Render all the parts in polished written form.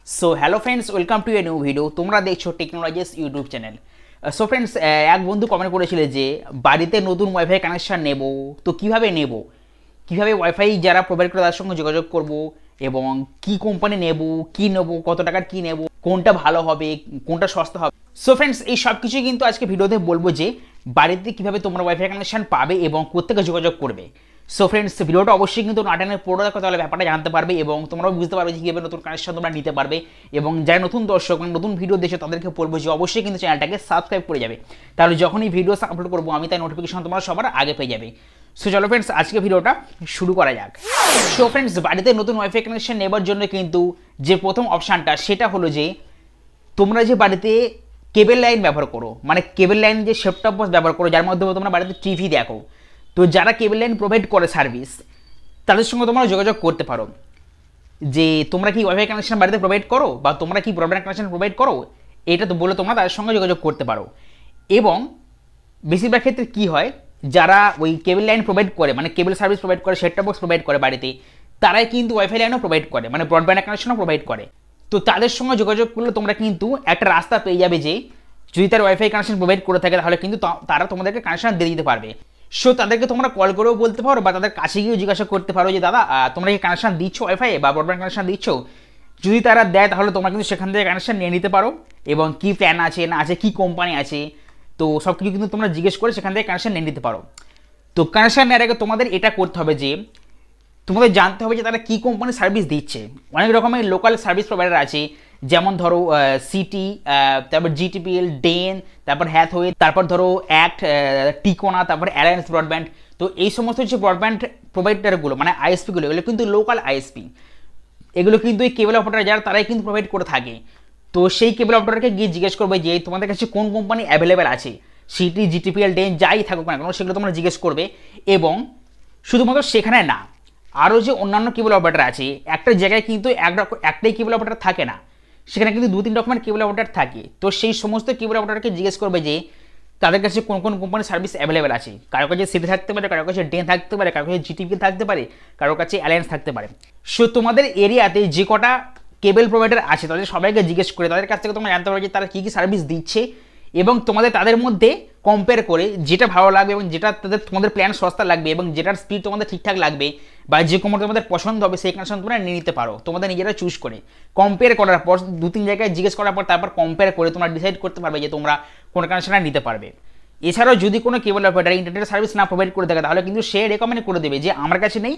So hello friends, welcome to a new video. তোমরা দেখছো technologies YouTube channel. So friends, এক বন্ধু comment করেছিলে যে বাড়িতে নতুন ওয়াইফাই কানেকশান নেব, তো কিভাবে নেব, কিভাবে ওয়াইফাই যারা প্রোভাইড করে তার সঙ্গে যোগাযোগ করব, এবং কি কোম্পানি নেব, কি নেব, কত টাকার কি নেব, কোনটা ভালো হবে, কোনটা সস্তা হবে। সো ফ্রেন্ডস, এই সব কিছুই কিন্তু আজকে ভিডিওতে বলবো যে বাড়িতে কিভাবে তোমরা ওয়াইফাই কানেকশান পাবে এবং কোথেকে যোগাযোগ করবে। সো ফ্রেন্ডস, ভিডিওটা অবশ্যই কিন্তু নাটানের পুরো দেখো, তাহলে ব্যাপারটা জানতে পারবে এবং তোমরাও বুঝতে পারবে যে কীভাবে নতুন কানেকশন তোমরা নিতে পারবে। এবং যারা নতুন দর্শক নতুন ভিডিও দেখছো তাদেরকে বলবো যে অবশ্যই কিন্তু চ্যানেলটাকে সাবস্ক্রাইব করে যাবে, তাহলে যখনই ভিডিও আপলোড করবো আমি তাই নোটিফিকেশন তোমরা সবার আগে পেয়ে যাবে। সো চলো ফ্রেন্ডস, আজকে ভিডিওটা শুরু করা যাক। সো ফ্রেন্ডস, বাড়িতে নতুন ওয়াইফাই কানেকশন নেবার জন্য কিন্তু যে প্রথম অপশানটা সেটা হলো যে তোমরা যে বাড়িতে কেবল লাইন ব্যবহার করো, মানে কেবল লাইন যে সেট টপ বক্স ব্যবহার করো যার মাধ্যমে তোমরা বাড়িতে টিভি দেখো, তো যারা কেবল লাইন প্রোভাইড করে সার্ভিস তাদের সঙ্গে তোমরা যোগাযোগ করতে পারো যে তোমরা কি ওয়াইফাই কানেকশন বাড়িতে প্রোভাইড করো বা তোমরা কি ব্রডব্যান্ড কানেকশন প্রোভাইড করো, এটা তো বলে তোমরা তাদের সঙ্গে যোগাযোগ করতে পারো। এবং বেশিরভাগ ক্ষেত্রে কী হয়, যারা ওই কেবল লাইন প্রোভাইড করে, মানে কেবল সার্ভিস প্রোভাইড করে, সেট টপ বক্স প্রোভাইড করে বাড়িতে, তারাই কিন্তু ওয়াইফাই লাইনও প্রোভাইড করে, মানে ব্রডব্যান্ড কানেকশনও প্রোভাইড করে। তো তাদের সঙ্গে যোগাযোগ করলে তোমরা কিন্তু একটা রাস্তা পেয়ে যাবে যে যদি তার ওয়াইফাই কানেকশন প্রোভাইড করে থাকে তাহলে কিন্তু তারা তোমাদেরকে কানেকশন দিয়ে দিতে পারবে। সো তাদেরকে তোমরা কল করেও বলতে পারো বা তাদের কাছে গিয়েও জিজ্ঞাসা করতে পারো যে দাদা তোমরা কি কানেকশন দিচ্ছ ওয়াইফাই বা ব্রডব্যান্ড কানেকশন দিচ্ছ। যদি তারা দেয় তাহলে তোমরা কিন্তু সেখান থেকে কানেকশন নিয়ে নিতে পারো, এবং কী প্ল্যান আছে না আছে, কী কোম্পানি আছে, তো সব কিছু কিন্তু তোমরা জিজ্ঞেস করে সেখান থেকে কানেকশন নিয়ে নিতে পারো। তো কানেকশন নেওয়ার আগে তোমাদের এটা করতে হবে যে তোমাদের জানতে হবে যে তারা কী কোম্পানির সার্ভিস দিচ্ছে। অনেক রকমের লোকাল সার্ভিস প্রোভাইডার আছে, যেমন ধরো সিটি, তারপর জিটিপিএল, ডেন, তারপর হ্যাথওয়ে, তারপর ধরো অ্যাক্ট, টিকোনা, তারপর অ্যালায়েন্স ব্রডব্যান্ড। তো এই সমস্ত যে ব্রডব্যান্ড প্রোভাইডারগুলো মানে আইএসপিগুলো, এগুলো কিন্তু লোকাল আইএসপি, এগুলো কিন্তু এই কেবল অপারেটর যারা তারাই কিন্তু প্রোভাইড করে থাকে। তো সেই কেবল অপারেটরকে গিয়ে জিজ্ঞেস করবে যে তোমাদের কাছে কোন কোম্পানি অ্যাভেলেবেল আছে, সিটি, জিটিপিএল, ডেন যাই থাকুক না কেন সেগুলো তোমরা জিজ্ঞেস করবে। এবং শুধুমাত্র সেখানে না, আরও যে অন্যান্য কেবল অপারেটর আছে, একটা জায়গায় কিন্তু একটাই কেবল অপারেটর থাকে না, সেখানে কিন্তু 2-3 রকমের কেবল অপারেটর থাকে। তো সেই সমস্ত কেবল অপারেটরকে জিজ্ঞেস করবে যে তাদের কাছে কোন কোন কোম্পানির সার্ভিস অ্যাভেলেবেল আছে। কারো কাছে সিটি থাকতে পারে, কারো কাছে ডেন থাকতে পারে, কারো কাছে জিটিপি থাকতে পারে, কারো কাছে অ্যালায়েন্স থাকতে পারে। সো তোমাদের এরিয়াতে যে কটা কেবল প্রোভাইডার আছে তাদের সবাইকে জিজ্ঞেস করে তাদের কাছ থেকে তোমরা জানতে পারবে যে তারা কী কী সার্ভিস দিচ্ছে, এবং তোমাদের তাদের মধ্যে কম্পেয়ার করে যেটা ভালো লাগবে এবং যেটা তোমাদের প্ল্যান সস্তা লাগবে এবং যেটার স্পিড তোমাদের ঠিকঠাক লাগবে বা যে কোম্পানি তোমাদের পছন্দ হবে সেই কানেকশন তোমরা নিয়ে নিতে পারো তোমাদের নিজেরা চুজ করে। কম্পেয়ার করার পর 2-3 জায়গায় জিজ্ঞেস করার পর তারপর কম্পেয়ার করে তোমরা ডিসাইড করতে পারবে যে তোমরা কোন কানেকশনটা নিতে পারবে। এছাড়াও যদি কোনো কেবল অপারেটর ইন্টারনেট সার্ভিস না প্রোভাইড করে থাকে তাহলে কিন্তু সে রেকমেন্ড করে দেবে যে আমার কাছে নেই,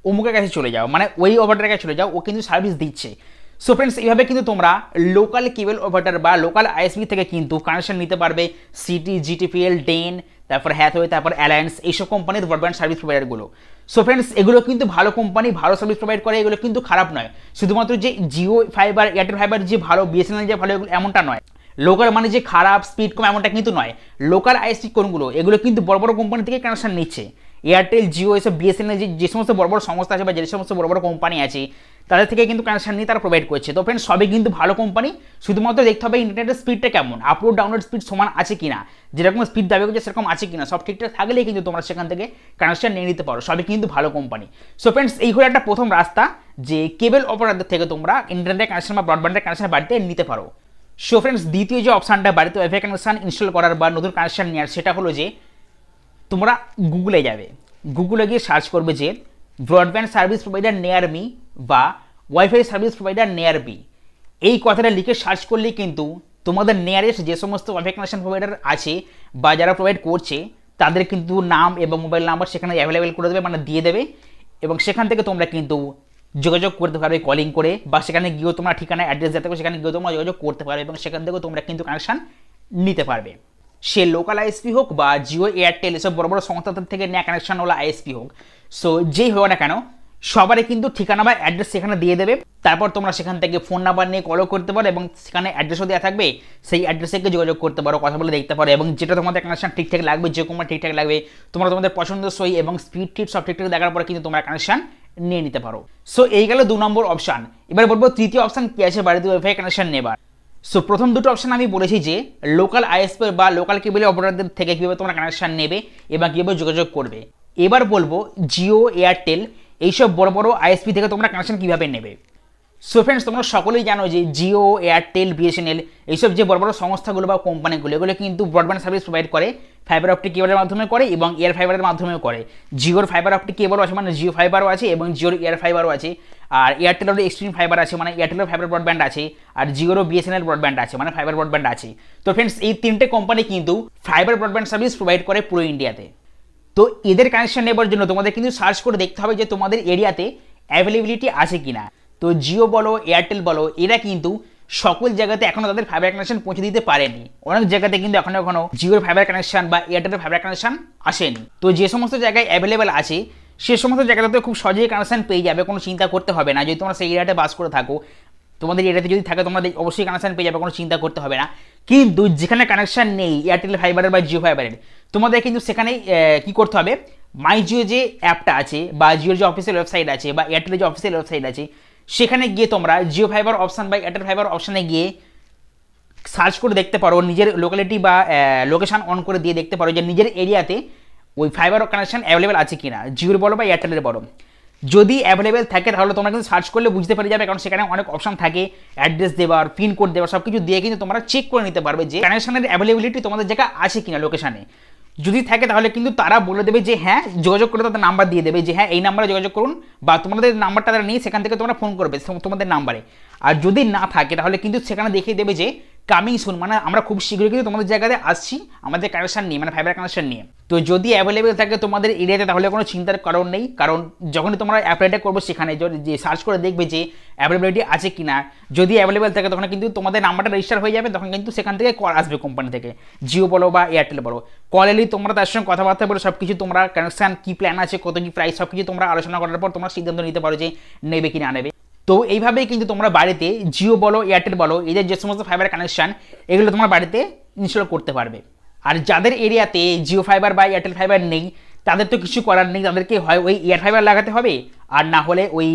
অমুকের কাছে চলে যাও, মানে ওই অপারেটরের কাছে চলে যাও, ও কিন্তু সার্ভিস দিচ্ছে। সো ফ্রেন্ডস, এইভাবে কিন্তু তোমরা লোকাল কেবল অপারেটর বা লোকাল আইএসপি থেকে কিন্তু কানেকশন নিতে পারবে সিটি, জিটিপিএল, ডেন, তারপর হ্যাথওয়ে, তারপর অ্যালায়েন্স, এইসব কোম্পানির ব্রডব্যান্ড সার্ভিস প্রোভাইডারগুলো। সো ফ্রেন্ডস, এগুলো কিন্তু ভালো কোম্পানি, ভালো সার্ভিস প্রোভাইড করে, এগুলো কিন্তু খারাপ নয়। শুধুমাত্র যে জিও ফাইবার, এয়ারটেল ফাইবার যে ভালো, বিএসএনএল যে ভালো, এমনটা নয়। লোকাল মানে যে খারাপ, স্পিড কম, এমনটা কিন্তু নয়। লোকাল আইএসপি কোনগুলো, এগুলো কিন্তু বড় বড় কোম্পানি থেকে কানেকশন নিচ্ছে। এয়ারটেল, জিও, এসব বিএসএনএল যে সমস্ত বড় বড় সংস্থা আছে বা যে সমস্ত বড় বড় কোম্পানি আছে তাদের থেকে কিন্তু কানেকশন নিয়ে তারা প্রোভাইড করছে। তো ফ্রেন্ডস, সবই কিন্তু ভালো কোম্পানি, শুধুমাত্র দেখতে হবে ইন্টারনেটের স্পিডটা কেমন, আপলোড ডাউনলোড স্পিড সমান আছে কিনা, যেরকম স্পিড দাবি করছে সেরকম আছে কিনা, সব ঠিকঠাক থাকলেই কিন্তু তোমরা সেখান থেকে কানেকশন নিয়ে নিতে পারো। সবই কিন্তু ভালো কোম্পানি। সো ফ্রেন্ডস, এই হলো একটা প্রথম রাস্তা যে কেবল অপারেটর থেকে তোমরা ইন্টারনেটের কানেকশন বা ব্রডব্যান্ডের কানেকশন বাড়িতে নিতে পারো। সো ফ্রেন্ডস, দ্বিতীয় যে অপশানটা বাড়িতে ওয়াইফাই কানেকশন ইনস্টল করার বা নতুন কানেকশন নেওয়ার, সেটা হলো যে তোমরা গুগলে যাবে, গুগলে গিয়ে সার্চ করবে যে ব্রডব্যান্ড সার্ভিস প্রোভাইডার নেয়ার মি বা ওয়াইফাই সার্ভিস প্রোভাইডার নেয়ার বি। এই কথাটা লিখে সার্চ করলেই কিন্তু তোমাদের নিয়ারেস্ট যে সমস্ত ওয়াইফাই কানেকশন প্রোভাইডার আছে বা যারা প্রোভাইড করছে তাদের কিন্তু নাম এবং মোবাইল নাম্বার সেখানে অ্যাভেলেবেল করে দেবে, মানে দিয়ে দেবে, এবং সেখান থেকে তোমরা কিন্তু যোগাযোগ করতে পারবে কলিং করে, বা সেখানে গিয়েও তোমরা ঠিকানা অ্যাড্রেস দিতে পারবে, সেখানে গিয়েও তোমরা যোগাযোগ করতে পারবে এবং সেখান থেকেও তোমরা কিন্তু কানেকশন নিতে পারবে। সে লোকাল আইএসপি হোক বা জিও, এয়ারটেল, এসব বড় বড় সংস্থাদের থেকে নেওয়া কানেকশনওয়ালা আইএসপি হোক, সো যেই হোক না কেন সবারই কিন্তু ঠিকানা বা অ্যাড্রেস সেখানে দিয়ে দেবে। তারপর তোমরা সেখান থেকে ফোন নাম্বার নিয়ে কলও করতে পারো এবং সেখানে অ্যাড্রেসও দেওয়া থাকবে, সেই অ্যাড্রেসে গিয়ে যোগাযোগ করতে পারো, কথা বলে দেখতে পারো, এবং যেটা তোমাদের কানেকশন ঠিকঠাক লাগবে, যে কোম্পানি ঠিকঠাক লাগবে, তোমরা তোমাদের পছন্দসই এবং স্পিড টিপ সব ঠিকঠাক দেখার পরে কিন্তু তোমরা কানেকশন নিয়ে নিতে পারো। সো এই গেল 2 নম্বর অপশান। এবার বলবো তৃতীয় অপশান কি আছে বাড়িতে ওয়াইফাই কানেকশন নেবার। সো প্রথম দুটো অপশান আমি বলেছি যে লোকাল আইএসপি বা লোকাল কেবল অপারেটরদের থেকে কীভাবে তোমরা কানেকশন নেবে এবং কীভাবে যোগাযোগ করবে। এবার বলবো জিও, এয়ারটেল, এইসব বড় বড় আইএসপি থেকে তোমরা কানেকশন কীভাবে নেবে। সো ফ্রেন্ডস, তোমরা সকলেই জানো যে জিও, এয়ারটেল, বিএসএনএল এইসব যে বড় বড় সংস্থাগুলো বা কোম্পানিগুলো এগুলো কিন্তু ব্রডব্যান্ড সার্ভিস প্রোভাইড করে ফাইবার অপটিক কেবলের মাধ্যমে করে এবং এয়ার ফাইবারের মাধ্যমেও করে। জিওর ফাইবার অপটিক কেবলও আছে, মানে জিও ফাইবারও আছে, এবং জিওর এয়ার ফাইবারও আছে। আর এয়ারটেলেরও এক্সট্রিম ফাইবার আছে, মানে এয়ারটেলের ফাইবার ব্রডব্যান্ড আছে। আর জিওরও বিএসএনএল ব্রডব্যান্ড আছে, মানে ফাইবার ব্রডব্যান্ড আছে। তো ফ্রেন্ডস, এই তিনটে কোম্পানি কিন্তু ফাইবার ব্রডব্যান্ড সার্ভিস প্রোভাইড করে পুরো ইন্ডিয়াতে। তো এদের কানেকশন নেবার জন্য তোমাদের কিন্তু সার্চ করে দেখতে হবে যে তোমাদের এরিয়াতে অ্যাভেলেবিলিটি আছে কিনা। তো জিও বলো, এয়ারটেল বলো, এরা কিন্তু সকল জায়গাতে এখনো তাদের ফাইবার কানেকশন পৌঁছে দিতে পারেনি। অনেক জায়গাতে কিন্তু এখনো জিওর ফাইবার কানেকশন বা এয়ারটেলের ফাইবার কানেকশন আসেনি। তো যে সমস্ত জায়গায় অ্যাভেলেবেল আছে সে সমস্ত জায়গাতে খুব সহজেই কানেকশন পেয়ে যাবে, কোনো চিন্তা করতে হবে না। যদি তোমরা সেই এরিয়াতে বাস করে থাকো, তোমাদের এরিয়াতে যদি থাকে তোমরা অবশ্যই কানেকশন পেয়ে যাবে, কোনো চিন্তা করতে হবে না। কিন্তু যেখানে কানেকশন নেই এয়ারটেল ফাইবারের বা জিও ফাইবারের, তোমাদের কিন্তু সেখানে কি করতে হবে, মাই জিও যে অ্যাপটা আছে বা জিওর যে অফিসিয়াল ওয়েবসাইট আছে বা এয়ারটেলের যে অফিসিয়াল ওয়েবসাইট আছে, সেখানে গিয়ে তোমরা জিও ফাইবার অপশান বা এয়ারটেল ফাইবার অপশানে গিয়ে সার্চ করে দেখতে পারো, নিজের লোকালিটি বা লোকেশান অন করে দিয়ে দেখতে পারো যে নিজের এরিয়াতে ওই ফাইবার কানেকশন অ্যাভেলেবেল আছে কিনা, জিওর বলো বা এয়ারটেলের বলো। যদি অ্যাভেলেবেল থাকে তাহলে তোমরা কিন্তু সার্চ করলে বুঝতে পেরে যাবে, কারণ সেখানে অনেক অপশন থাকে, অ্যাড্রেস দেওয়ার, পিন কোড দেওয়ার, সব কিছু দিয়ে কিন্তু তোমরা চেক করে নিতে পারবে যে কানেকশনের অ্যাভেলেবিলিটি তোমাদের জায়গা আছে কিনা লোকেশানে। যদি থাকে তাহলে কিন্তু তারা বলে দেবে যে হ্যাঁ, যোগাযোগ করে তাদের নাম্বার দিয়ে দেবে যে হ্যাঁ এই নাম্বারে যোগাযোগ করুন, বা তোমাদের নাম্বারটা তারা নিয়ে সেখান থেকে তোমরা ফোন করবে তোমাদের নাম্বারে। আর যদি না থাকে তাহলে কিন্তু সেখানে দেখিয়ে দেবে যে কামিং সুন, মানে আমরা খুব শীঘ্রই কিন্তু তোমাদের জায়গাতে আসছি আমাদের কানেকশন নিয়ে, মানে ফাইবার কানেকশন নিয়ে। তো যদি অ্যাভেলেবেল থাকে তোমাদের এরিয়াতে তাহলে কোনো চিন্তার কারণ নেই, কারণ যখনই তোমরা অ্যাপ্লাইটা করবো সেখানে যে সার্চ করে দেখবে যে অ্যাভেলেবিলিটি আছে কিনা। যদি অ্যাভেলেবেল থাকে তখন কিন্তু তোমাদের নাম্বারটা রেজিস্টার হয়ে যাবে, তখন কিন্তু সেখান থেকে কল আসবে কোম্পানি থেকে, জিও বলো বা এয়ারটেল বলো। কল এলেই তোমরা তার সঙ্গে কথাবার্তা বলে সব কিছু তোমরা কানেকশন কী প্ল্যান আছে, কত কী প্রাইস, সব কিছু তোমরা আলোচনা করার পর তোমরা সিদ্ধান্ত নিতে পারো যে নেবে কি না নেবে। তো এইভাবেই কিন্তু তোমরা বাড়িতে জিও বলো, এয়ারটেল বলো, এদের যে সমস্ত ফাইবার কানেকশন এগুলো তোমরা বাড়িতে ইনস্টল করতে পারবে। আর যাদের এরিয়াতে জিও ফাইবার বা এয়ারটেল ফাইবার নেই তাদের তো কিছু করার নেই, তাদেরকে হয় ওই এয়ার ফাইবার লাগাতে হবে, আর না হলে ওই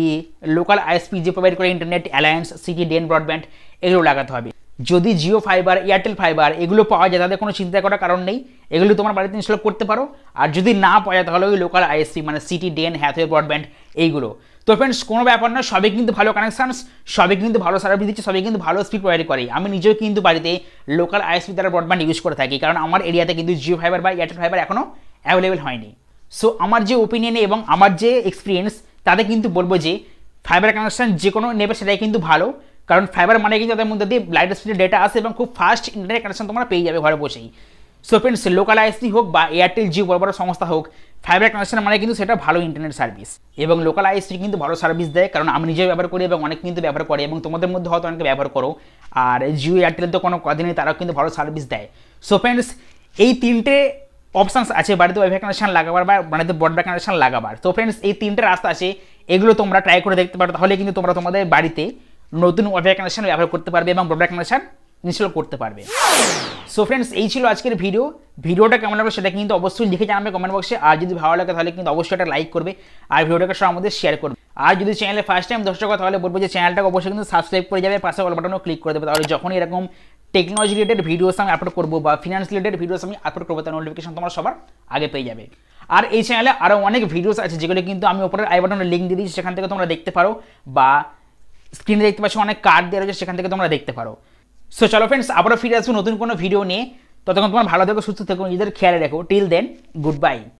লোকাল আইএসপি যে প্রোভাইড করে ইন্টারনেট, অ্যালায়েন্স, সিটি, ডেন ব্রডব্যান্ড, এগুলো লাগাতে হবে। যদি জিও ফাইবার, এয়ারটেল ফাইবার এগুলো পাওয়া যায় তাদের কোনো চিন্তা করার কারণ নেই, এগুলো তোমার বাড়িতে ইনস্টল করতে পারো। আর যদি না পাওয়া যায় তাহলে ওই লোকাল আইএসপি মানে সিটি, ডেন, হ্যাথওয়ে ব্রডব্যান্ড এইগুলো। তো ফ্রেন্ডস, কোনো ব্যাপার না, সবই কিন্তু ভালো কানেকশানস, সবই কিন্তু ভালো সার্ভিস দিচ্ছে, সবই কিন্তু ভালো স্পিড প্রোভাইড করে। আমি নিজেও কিন্তু বাড়িতে লোকাল আইএসপি দ্বারা ব্রডব্যান্ড ইউজ করে থাকি, কারণ আমার এরিয়াতে কিন্তু জিও ফাইবার বা এয়ারটেল ফাইবার এখনও অ্যাভেলেবেল হয়নি। সো আমার যে ওপিনিয়নে এবং আমার যে এক্সপিরিয়েন্স তাতে কিন্তু বলবো যে ফাইবার কানেকশান যে কোনো নেবে সেটাই কিন্তু ভালো, কারণ ফাইবার মানে কিন্তু তাদের মধ্যে দিয়ে লাইট স্পিডের ডেটা আসে এবং খুব ফাস্ট ইন্টারনেট কানেকশন তোমরা পেয়ে যাবে ঘরে বসেই। সো ফ্রেন্ডস, লোকাল আইএসপি হোক বা এয়ারটেল, জিও বড় বড় সংস্থা হোক, ফাইবার কানেকশন মানে কিন্তু সেটা ভালো ইন্টারনেট সার্ভিস। এবং লোকাল আইএসপি কিন্তু ভালো সার্ভিস দেয়, কারণ আমি নিজেও ব্যবহার করি এবং অনেক কিন্তু ব্যবহার করে, এবং তোমাদের মধ্যে হয়তো অনেকে ব্যবহার করো। আর জিও, এয়ারটেল তো কোনো কথা নেই, তারাও কিন্তু ভালো সার্ভিস দেয়। সো ফ্রেন্ডস, এই তিনটে অপশানস আছে বাড়িতে ওয়াইফাই কানেকশন লাগাবার বা বাড়িতে ব্রডব্যান্ড কানেকশন লাগাবার। তো ফ্রেন্ডস, এই তিনটে রাস্তা আছে, এগুলো তোমরা ট্রাই করে দেখতে পারো, তাহলে কিন্তু তোমরা তোমাদের বাড়িতে নতুন ওয়াইফাই কানেকশন ব্যবহার করতে পারবে এবং ব্রডব্যান্ড কানেকশন ইনস্টল করতে পারবে। সো ফ্রেন্ডস, এই ছিল আজকের ভিডিওটা কেমন লাগবে সেটা কিন্তু অবশ্যই লিখে জানাবে কমেন্ট বক্সে। আর যদি ভালো লাগে তাহলে কিন্তু অবশ্যই একটা লাইক করবে আর ভিডিওটাকে সবার মধ্যে শেয়ার করবে। আর যদি চ্যানেলে ফার্স্ট টাইম দর্শক তাহলে বলবো যে চ্যানেলটাকে অবশ্যই কিন্তু সাবস্ক্রাইব করে যাবে, পাশে অল বাটনও ক্লিক করে দেবে, তাহলে যখনই এরকম টেকনোলজি রিলেটেড ভিডিওস আমি আপলোড করবো বা ফিনান্স রিলেটেড ভিডিওস আমি আপলোড করবো তার নোটিফিকেশন তোমরা সবার আগে পেয়ে যাবে। আর এই চ্যানেলে আরও অনেক ভিডিওস আছে যেগুলো কিন্তু আমি ওপরের আই বাটনে লিঙ্ক দিয়ে দিচ্ছি, সেখান থেকে তোমরা দেখতে পারো, বা স্ক্রিনে দেখতে পাচ্ছ অনেক কার্ড দেওয়া রয়েছে সেখান থেকে তোমরা দেখতে পারো। সো চলো ফ্রেন্ডস, আবারও ফিরে আসবো নতুন কোনো ভিডিও নিয়ে। ততক্ষণ তোমার ভালো থেকো, সুস্থ থেকো, নিজেদের খেয়াল রেখো। Till then, good by.